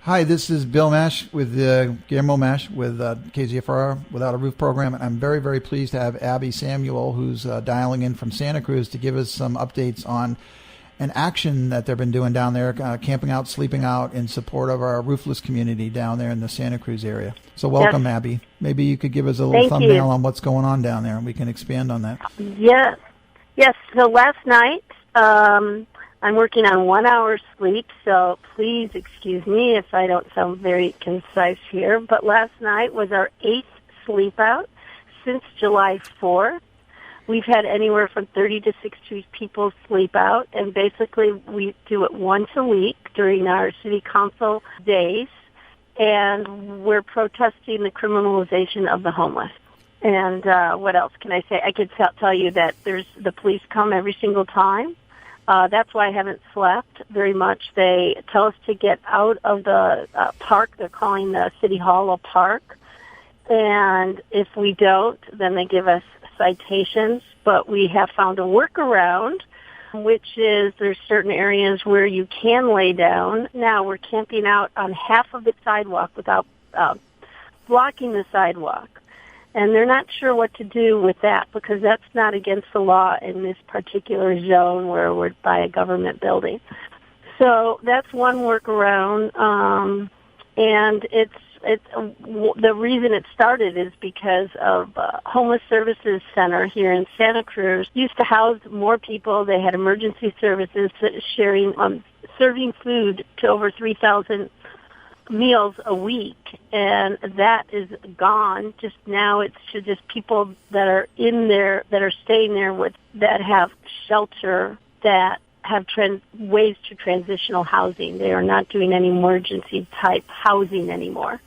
Hi, this is Bill Mash with Guillermo Mash with KZFR Without a Roof program. And I'm very, very pleased to have Abbi Samuels, who's dialing in from Santa Cruz, to give us some updates on an action that they've been doing down there, camping out, sleeping out in support of our roofless community down there in the Santa Cruz area. So welcome, yes. Abbi. Maybe you could give us a little thumbnail on what's going on down there, and we can expand on that. Yes. So last night, I'm working on 1 hour sleep, so please excuse me if I don't sound very concise here. But last night was our 8th sleep out since July 4th. We've had anywhere from 30 to 60 people sleep out, and basically we do it once a week during our city council days, and we're protesting the criminalization of the homeless. And what else can I say? I could tell you that the police come every single time. That's why I haven't slept very much. They tell us to get out of the park. They're calling the City Hall a park. And if we don't, then they give us citations. But we have found a workaround, which is there's certain areas where you can lay down. Now we're camping out on half of the sidewalk without blocking the sidewalk. And they're not sure what to do with that because that's not against the law in this particular zone where we're by a government building. So that's one workaround, and it's the reason it started is because of Homeless Services Center here in Santa Cruz used to house more people. They had emergency services serving food to over 3,000 meals a week, and that is gone. Just now it's just people that are in there, that are staying there that have shelter, that have ways to transitional housing. They are not doing any emergency type housing anymore.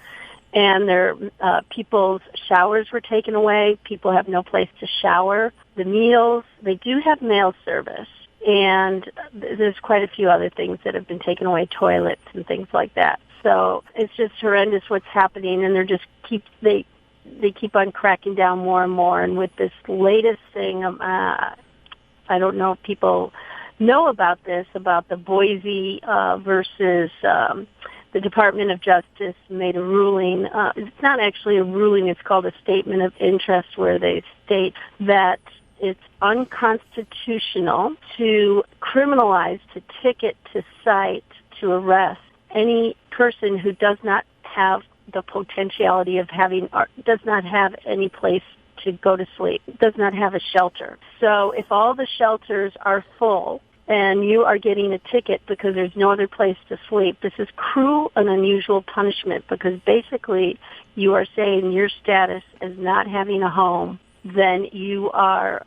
And people's showers were taken away. People have no place to shower. The meals, they do have mail service. And there's quite a few other things that have been taken away, toilets and things like that. So it's just horrendous what's happening, and they keep on cracking down more and more. And with this latest thing, I don't know if people know about this, about the Boise versus the Department of Justice made a ruling. It's not actually a ruling; it's called a statement of interest, where they state that it's unconstitutional to criminalize, to ticket, to cite, to arrest any person who does not have the potentiality of having, or does not have any place to go to sleep, does not have a shelter. So if all the shelters are full and you are getting a ticket because there's no other place to sleep, this is cruel and unusual punishment, because basically you are saying your status as not having a home, then you are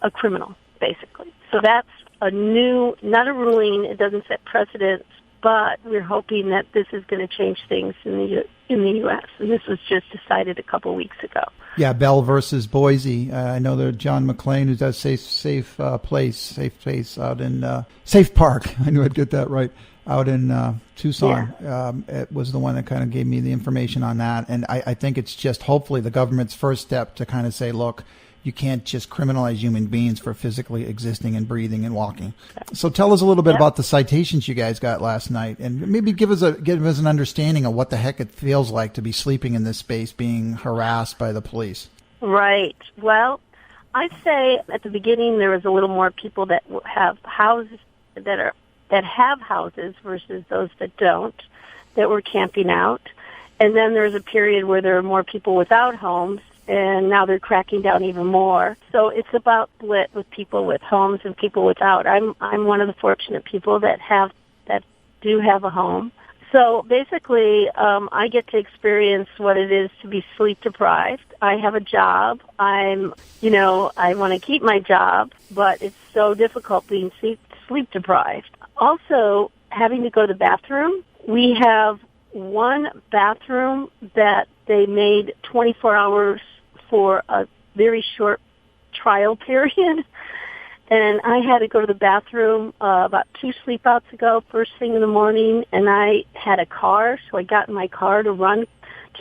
a criminal, basically. So that's a new, not a ruling, it doesn't set precedents, but we're hoping that this is going to change things in the U.S. And this was just decided a couple weeks ago. Yeah, Bell versus Boise. I know there's John McClain, who does Safe Place out in Safe Park. I knew I'd get that right. Out in Tucson. Yeah. It was the one that kind of gave me the information on that. And I think it's just hopefully the government's first step to kind of say, look, you can't just criminalize human beings for physically existing and breathing and walking. So tell us a little bit about the citations you guys got last night, and maybe give us an understanding of what the heck it feels like to be sleeping in this space, being harassed by the police. Right. Well, I'd say at the beginning there was a little more people that have houses that have houses versus those that don't, that were camping out. And then there was a period where there were more people without homes, and now they're cracking down even more. So it's about split with people with homes and people without. I'm one of the fortunate people that do have a home. So basically, I get to experience what it is to be sleep deprived. I have a job. I want to keep my job, but it's so difficult being sleep deprived. Also, having to go to the bathroom. We have one bathroom that they made 24 hours for a very short trial period. And I had to go to the bathroom about 2 sleep outs ago, first thing in the morning, and I had a car, so I got in my car to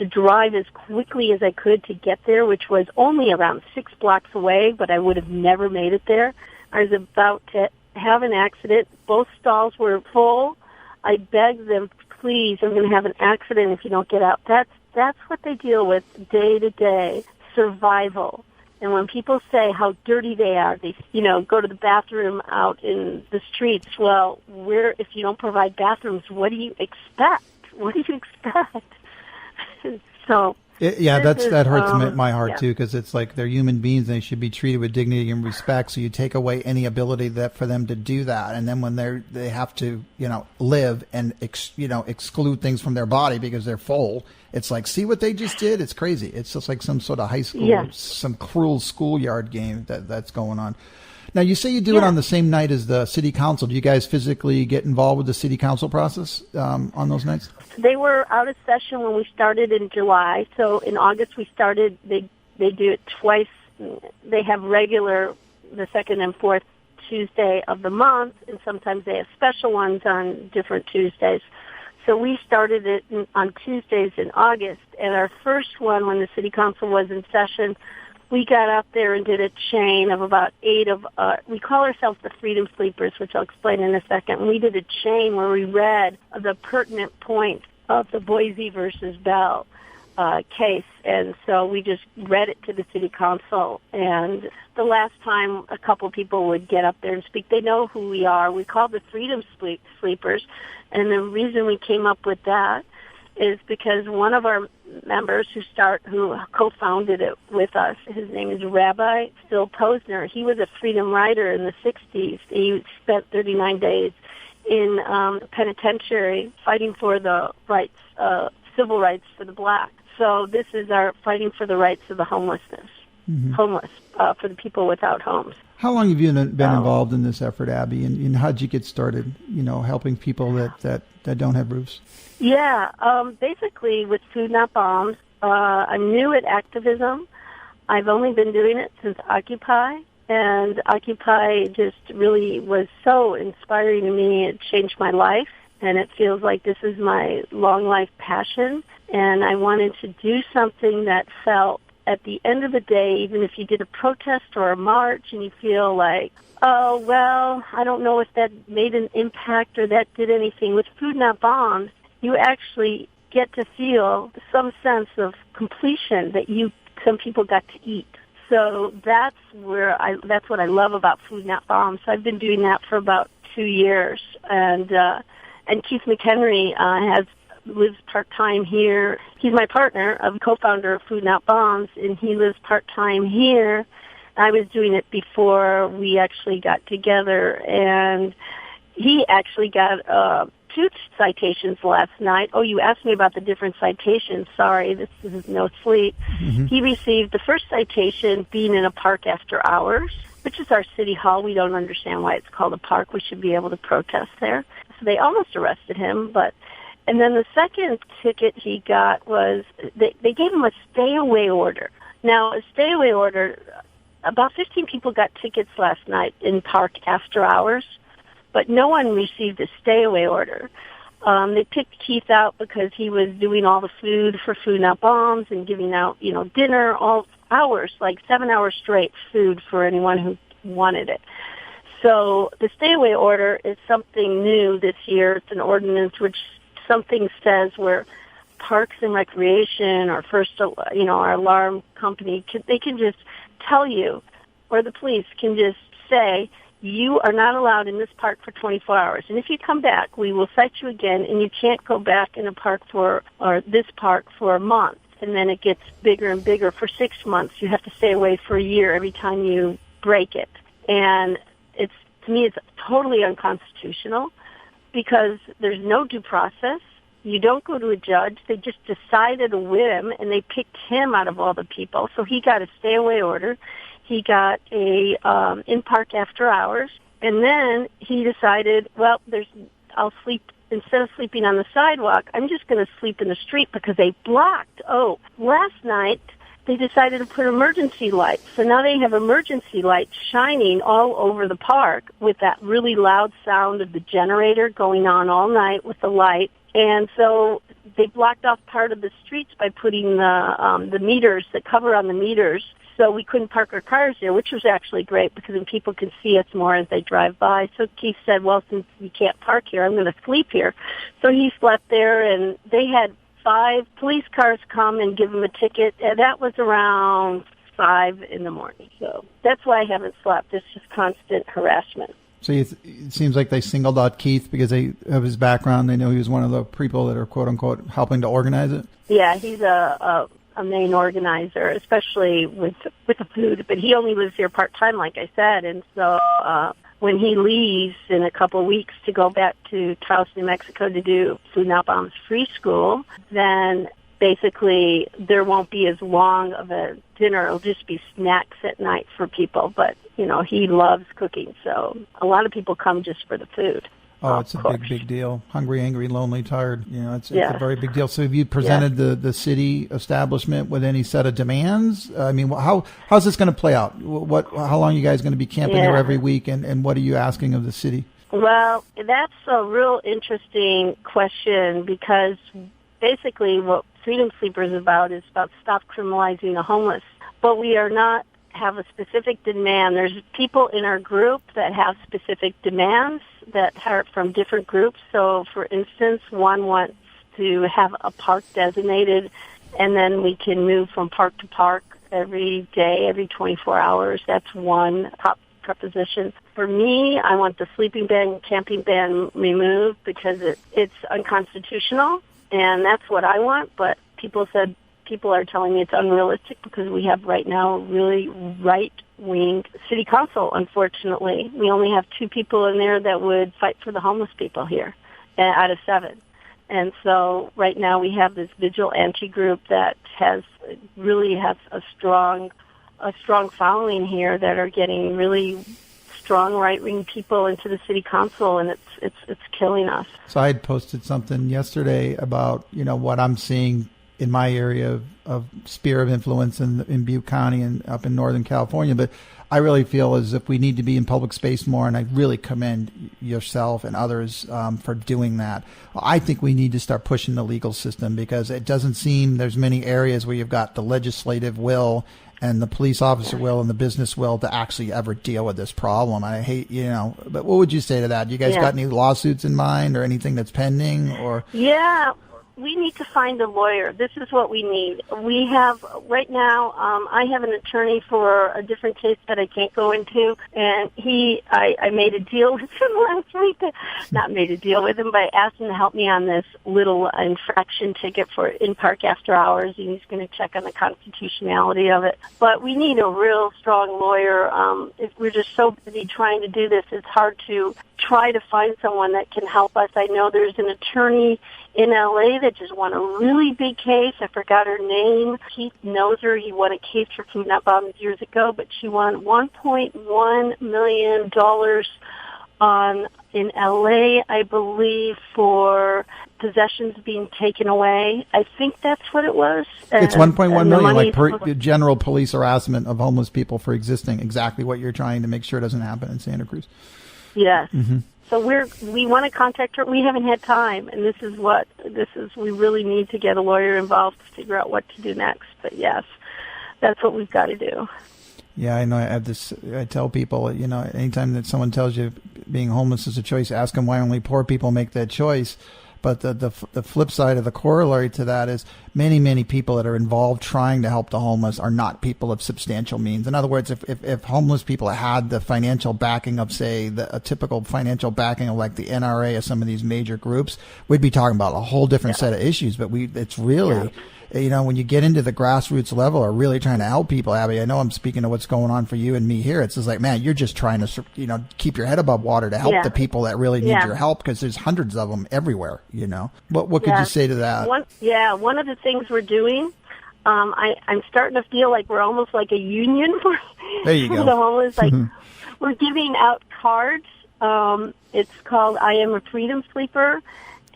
drive as quickly as I could to get there, which was only around 6 blocks away, but I would have never made it there. I was about to have an accident. Both stalls were full. I begged them, please, I'm going to have an accident if you don't get out. That's what they deal with day to day, survival. And when people say how dirty they are, they, go to the bathroom out in the streets. Well, if you don't provide bathrooms, what do you expect? What do you expect? So that hurts my heart too, because it's like they're human beings and they should be treated with dignity and respect. So you take away any ability for them to do that, and then when they have to live and exclude things from their body because they're full, it's like, see what they just did? It's crazy. It's just like some sort of high school, some cruel schoolyard game that's going on. Now, you say you do it on the same night as the city council. Do you guys physically get involved with the city council process on those nights? They were out of session when we started in July. So in August we started. They do it twice. They have regular the second and fourth Tuesday of the month, and sometimes they have special ones on different Tuesdays. So we started it on Tuesdays in August. And our first one, when the city council was in session, we got up there and did a chain of about 8 of, we call ourselves the Freedom Sleepers, which I'll explain in a second. We did a chain where we read the pertinent points of the Boise versus Bell case. And so we just read it to the city council. And the last time a couple people would get up there and speak, they know who we are. We call the Freedom Sleepers. And the reason we came up with that is because one of our members who co-founded it with us, his name is Rabbi Phil Posner. He was a freedom rider in the 60s. He spent 39 days in penitentiary fighting for the rights, civil rights for the black. So this is our fighting for the rights of the homeless, for the people without homes. How long have you been involved in this effort, Abby, and how'd you get started, helping people that don't have roofs? Yeah, basically with Food Not Bombs, I'm new at activism. I've only been doing it since Occupy, and Occupy just really was so inspiring to me. It changed my life, and it feels like this is my long life passion, and I wanted to do something that felt, at the end of the day, even if you did a protest or a march and you feel like, oh, well, I don't know if that made an impact or that did anything. With Food Not Bombs, you actually get to feel some sense of completion that some people got to eat. So that's what I love about Food Not Bombs. So I've been doing that for about 2 years, and Keith McHenry lives part-time here. He's my partner, co-founder of Food Not Bombs, and he lives part-time here. I was doing it before we actually got together, and he actually got 2 citations last night. Oh, you asked me about the different citations. Sorry, this is no sleep. Mm-hmm. He received the first citation being in a park after hours, which is our city hall. We don't understand why it's called a park. We should be able to protest there. So they almost arrested him, and then the second ticket he got was, they gave him a stay-away order. Now, a stay-away order, about 15 people got tickets last night in park after hours, but no one received a stay-away order. They picked Keith out because he was doing all the food for Food Not Bombs and giving out, dinner all hours, like 7 hours straight food for anyone who wanted it. So the stay-away order is something new this year. It's an ordinance which something says where Parks and Recreation or our alarm company, they can just tell you, or the police can just say, you are not allowed in this park for 24 hours. And if you come back, we will cite you again, and you can't go back in this park for a month. And then it gets bigger and bigger. For 6 months, you have to stay away for a year every time you break it. And to me, it's totally unconstitutional because there's no due process. You don't go to a judge. They just decided a whim, and they picked him out of all the people. So he got a stay-away order. He got a in-park after hours. And then he decided, well, I'll sleep, instead of sleeping on the sidewalk, I'm just going to sleep in the street because they blocked. Oh, last night they decided to put emergency lights. So now they have emergency lights shining all over the park with that really loud sound of the generator going on all night with the light. And so they blocked off part of the streets by putting the meters, the cover on the meters, so we couldn't park our cars there, which was actually great because then people can see us more as they drive by. So Keith said, well, since you can't park here, I'm going to sleep here. So he slept there, and they had 5 police cars come and give him a ticket, and that was around 5 in the morning. So that's why I haven't slept. It's just constant harassment. So it seems like they singled out Keith because of his background. They know he was one of the people that are, quote unquote, helping to organize it. Yeah, he's a main organizer, especially with the food. But he only lives here part time, like I said, and so when he leaves in a couple of weeks to go back to Taos, New Mexico to do Food Not Bombs Free School, then basically there won't be as long of a dinner. It'll just be snacks at night for people. But, you know, he loves cooking, so a lot of people come just for the food. Oh, it's a big deal. Hungry, angry, lonely, tired. You know, it's a very big deal. So have you presented the city establishment with any set of demands? I mean, how's this going to play out? How long are you guys going to be camping there every week, and what are you asking of the city? Well, that's a real interesting question because basically what Freedom Sleeper is about stop criminalizing the homeless. But we are not have a specific demand. There's people in our group that have specific demands that are from different groups. So, for instance, one wants to have a park designated, and then we can move from park to park every day, every 24 hours. That's one top proposition. For me, I want the sleeping ban, camping ban removed because it's unconstitutional, and that's what I want. But people are telling me it's unrealistic because we have right now really right-wing city council, unfortunately. We only have 2 people in there that would fight for the homeless people here out of 7. And so right now we have this vigilante group that really has a strong following here that are getting really strong right-wing people into the city council, and it's killing us. So I had posted something yesterday about, you know, what I'm seeing in my area of sphere of influence in Butte County and up in Northern California. But I really feel as if we need to be in public space more, and I really commend yourself and others for doing that. I think we need to start pushing the legal system because it doesn't seem there's many areas where you've got the legislative will and the police officer will and the business will to actually ever deal with this problem. I hate, you know, but what would you say to that? You guys got any lawsuits in mind or anything that's pending? Or Yeah. We need to find a lawyer. This is what we need. We have, right now, I have an attorney for a different case that I can't go into, and I made a deal with him last week. Not made a deal with him, but I asked him to help me on this little infraction ticket for in-park after hours, and he's going to check on the constitutionality of it. But we need a real strong lawyer. If we're just so busy trying to do this, it's hard to try to find someone that can help us. I know there's an attorney in L.A. that just won a really big case. I forgot her name. Keith knows her. He won a case for Food Not Bombs years ago, but she won $1.1 million in L.A., I believe, for possessions being taken away. I think that's what it was. It's $1.1 million, like general police harassment of homeless people for existing, exactly what you're trying to make sure doesn't happen in Santa Cruz. Yes. Mm-hmm. So we want to contact her. We haven't had time, and we really need to get a lawyer involved to figure out what to do next. But yes, that's what we've got to do. Yeah, I know. I tell people, you know, anytime that someone tells you being homeless is a choice, ask them why only poor people make that choice. But the flip side of the corollary to that is many people that are involved trying to help the homeless are not people of substantial means. In other words, if homeless people had the financial backing of, say, a typical financial backing of like the NRA or some of these major groups, we'd be talking about a whole different set of issues. But it's really, you know, when you get into the grassroots level or really trying to help people, Abbi, I know I'm speaking of what's going on for you and me here. It's just like, man, you're just trying to, you know, keep your head above water to help the people that really need your help because there's hundreds of them everywhere, you know. What could you say to that? One of the things we're doing, I'm starting to feel like we're almost like a union for the homeless. Like we're giving out cards. It's called I Am a Freedom Sleeper.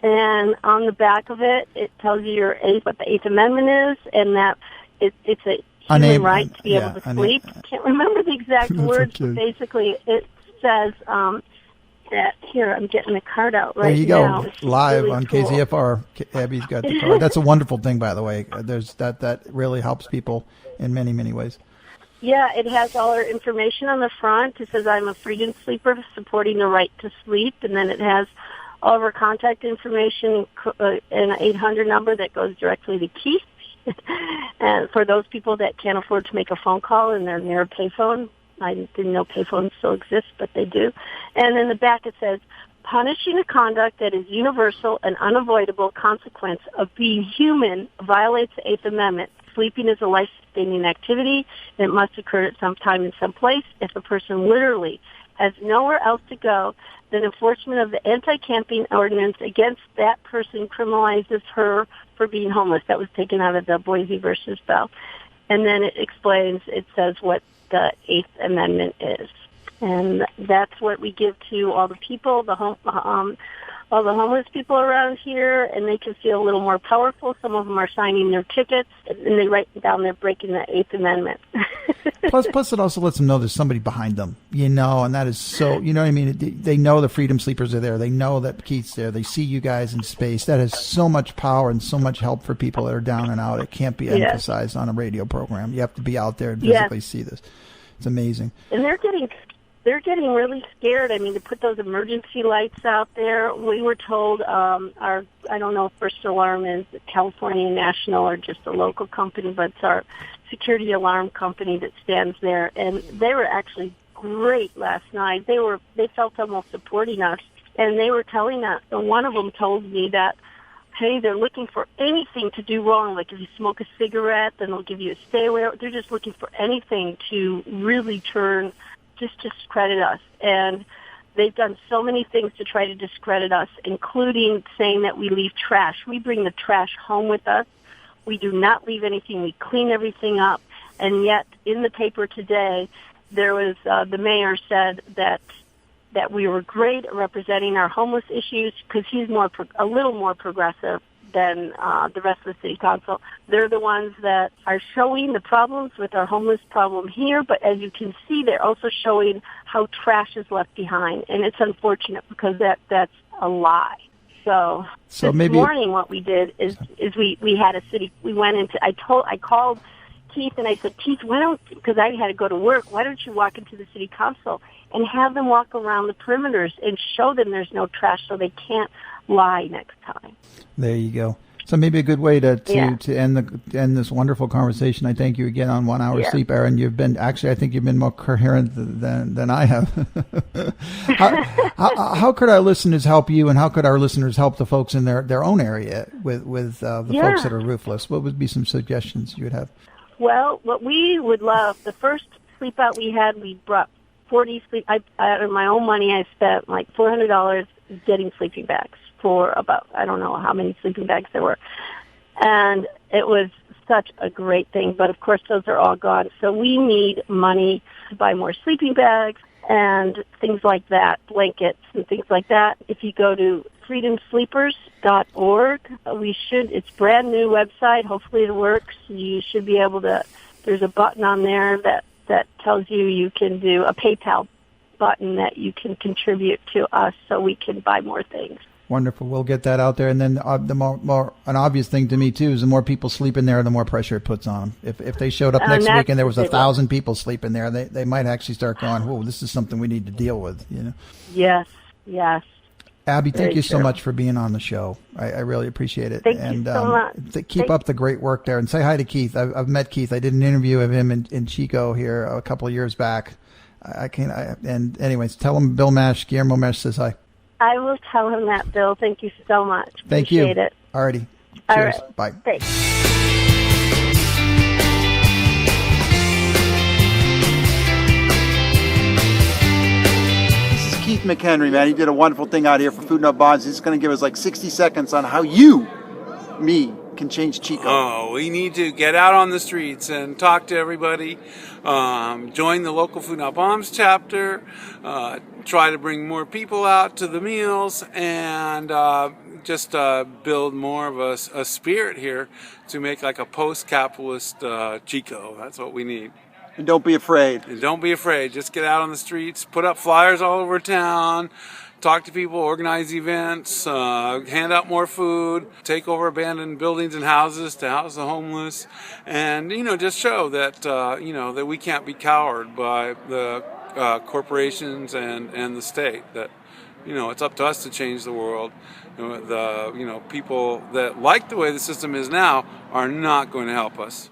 And on the back of it, it tells you what the 8th Amendment is, and that it's a human right to be able to sleep. I can't remember the exact words, but basically it says that. Here, I'm getting the card out right now. There you go, It's live really on cool. KZFR. Abby's got the card. That's a wonderful thing, by the way. There's that really helps people in many, many ways. Yeah, it has all our information on the front. It says, I'm a freedom sleeper supporting the right to sleep. And then it has all of our contact information and an 800 number that goes directly to Keith. And for those people that can't afford to make a phone call and they're near a payphone, I didn't know payphones still exist, but they do. And in the back it says, punishing a conduct that is universal and unavoidable consequence of being human violates the Eighth Amendment. Sleeping is a life-sustaining activity, and it must occur at some time and some place. If a person literally has nowhere else to go, then enforcement of the anti-camping ordinance against that person criminalizes her for being homeless. That was taken out of the Boise versus Bell. And then it explains, it says what the Eighth Amendment is. And that's what we give to all the people, all the homeless people around here, and they can feel a little more powerful. Some of them are signing their tickets, and they write down they're breaking the Eighth Amendment. Plus, it also lets them know there's somebody behind them, and that is so, you know what I mean? They know the Freedom Sleepers are there. They know that Keith's there. They see you guys in space. That has so much power and so much help for people that are down and out. It can't be emphasized on a radio program. You have to be out there and physically see this. It's amazing. And they're getting really scared. I mean, to put those emergency lights out there, we were told I don't know if First Alarm is California National or just a local company, but it's our security alarm company that stands there. And they were actually great last night. They felt almost supporting us, and they were telling us. And one of them told me that, hey, they're looking for anything to do wrong. Like if you smoke a cigarette, then they'll give you a stay away. They're just looking for anything to really just discredit us. And they've done so many things to try to discredit us, including saying that we leave trash. We bring the trash home with us. We do not leave anything. We clean everything up. And yet, in the paper today, there was the mayor said that we were great at representing our homeless issues because he's a little more progressive than the rest of the city council. They're the ones that are showing the problems with our homeless problem here, but as you can see, they're also showing how trash is left behind, and it's unfortunate because that's a lie. So this morning, what we did is we had I called Keith and I said, Keith, because I had to go to work, why don't you walk into the city council and have them walk around the perimeters and show them there's no trash so they can't lie next time. There you go. So maybe a good way to end this wonderful conversation. I thank you again on 1 hour sleep, Aaron. I think you've been more coherent than I have. How could our listeners help you, and how could our listeners help the folks in their own area with the folks that are roofless? What would be some suggestions you would have? Well, what we would love, the first sleep out we had, we brought 40 sleep. Out of my own money, I spent like $400 getting sleeping bags for about, I don't know how many sleeping bags there were. And it was such a great thing. But, of course, those are all gone. So we need money to buy more sleeping bags and things like that, blankets and things like that. If you go to freedomsleepers.org, it's a brand new website. Hopefully it works. You should be able to, there's a button on there that tells you can do a PayPal button that you can contribute to us so we can buy more things. Wonderful. We'll get that out there. And then the more an obvious thing to me, too, is the more people sleep in there, the more pressure it puts on them. If they showed up next week and there was 1,000 people sleeping there, they might actually start going, whoa, this is something we need to deal with. Yes. Abbi, thank you so much for being on the show. I really appreciate it. Thank you so much. Keep up the great work there. And say hi to Keith. I've met Keith. I did an interview of him in Chico here a couple of years back. And anyways, tell him Guillermo Mesh says hi. I will tell him that, Bill. Thank you so much. Thank you. Appreciate it. Alrighty. Cheers. All right. Bye. Thanks. This is Keith McHenry, man. He did a wonderful thing out here for Food No Bonds. He's going to give us like 60 seconds on how me, can change Chico. Oh, we need to get out on the streets and talk to everybody. Join the local Food Not Bombs chapter. Try to bring more people out to the meals, and just build more of a spirit here to make like a post-capitalist Chico. That's what we need. And don't be afraid. Just get out on the streets, put up flyers all over town, talk to people, organize events, hand out more food, take over abandoned buildings and houses to house the homeless, and just show that that we can't be cowed by the corporations and the state. That it's up to us to change the world. The people that like the way the system is now are not going to help us.